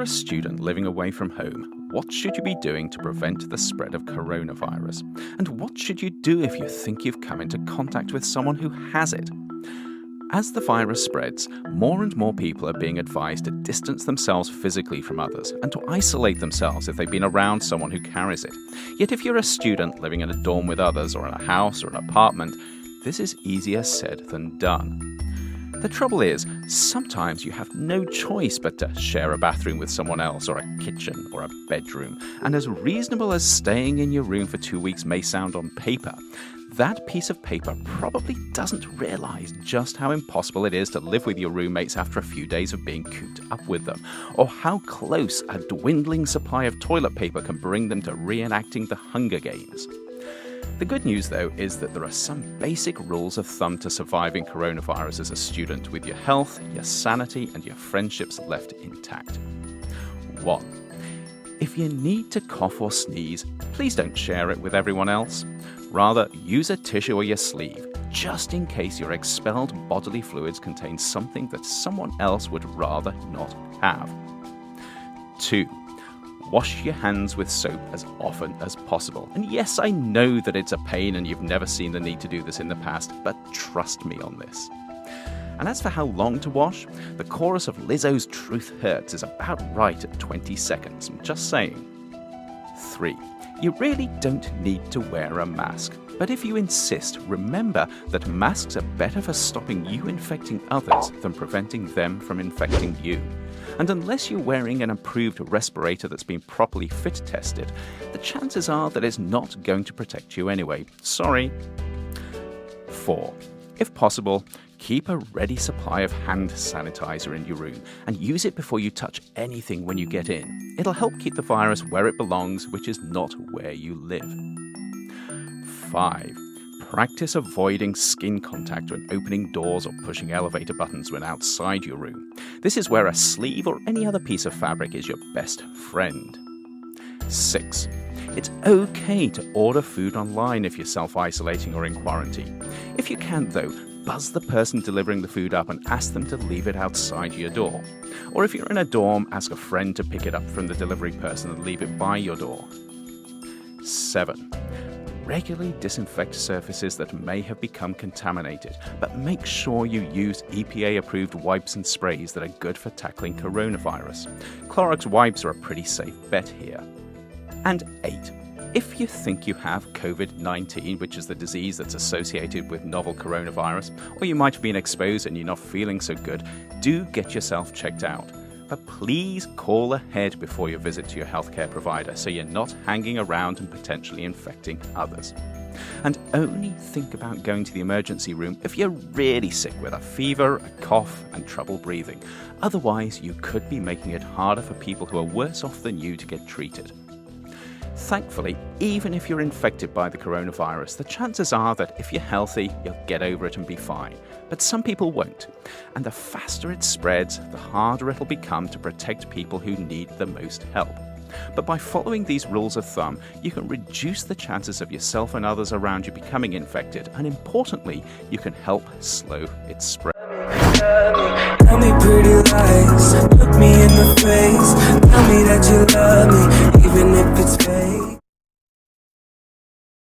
you're a student living away from home, what should you be doing to prevent the spread of coronavirus? And what should you do if you think you've come into contact with someone who has it? As the virus spreads, more and more people are being advised to distance themselves physically from others and to isolate themselves if they've been around someone who carries it. Yet if you're a student living in a dorm with others or in a house or an apartment, this is easier said than done. The trouble is, sometimes you have no choice but to share a bathroom with someone else, or a kitchen, or a bedroom. And as reasonable as staying in your room for 2 weeks may sound on paper, that piece of paper probably doesn't realise just how impossible it is to live with your roommates after a few days of being cooped up with them, or how close a dwindling supply of toilet paper can bring them to reenacting the Hunger Games. The good news, though, is that there are some basic rules of thumb to surviving coronavirus as a student, with your health, your sanity, and your friendships left intact. 1. If you need to cough or sneeze, please don't share it with everyone else. Rather, use a tissue or your sleeve, just in case your expelled bodily fluids contain something that someone else would rather not have. 2. Wash your hands with soap as often as possible. And yes, I know that it's a pain and you've never seen the need to do this in the past, but trust me on this. And as for how long to wash, the chorus of Lizzo's Truth Hurts is about right at 20 seconds. I'm just saying. 3. You really don't need to wear a mask. But if you insist, remember that masks are better for stopping you infecting others than preventing them from infecting you. And unless you're wearing an approved respirator that's been properly fit tested, the chances are that it's not going to protect you anyway. Sorry. 4. If possible, keep a ready supply of hand sanitizer in your room and use it before you touch anything when you get in. It'll help keep the virus where it belongs, which is not where you live. 5. Practice avoiding skin contact when opening doors or pushing elevator buttons when outside your room. This is where a sleeve or any other piece of fabric is your best friend. 6. It's okay to order food online if you're self-isolating or in quarantine. If you can't, though, buzz the person delivering the food up and ask them to leave it outside your door. Or if you're in a dorm, ask a friend to pick it up from the delivery person and leave it by your door. 7. Regularly disinfect surfaces that may have become contaminated, but make sure you use EPA-approved wipes and sprays that are good for tackling coronavirus. Clorox wipes are a pretty safe bet here. And 8. If you think you have COVID-19, which is the disease that's associated with novel coronavirus, or you might have been exposed and you're not feeling so good, do get yourself checked out. But please call ahead before your visit to your healthcare provider so you're not hanging around and potentially infecting others. And only think about going to the emergency room if you're really sick with a fever, a cough, and trouble breathing. Otherwise, you could be making it harder for people who are worse off than you to get treated. Thankfully, even if you're infected by the coronavirus, the chances are that if you're healthy, you'll get over it and be fine. But some people won't. And the faster it spreads, the harder it'll become to protect people who need the most help. But by following these rules of thumb, you can reduce the chances of yourself and others around you becoming infected, and importantly, you can help slow its spread. Tell me pretty lies, look me in the face, tell me that you love me, even if it's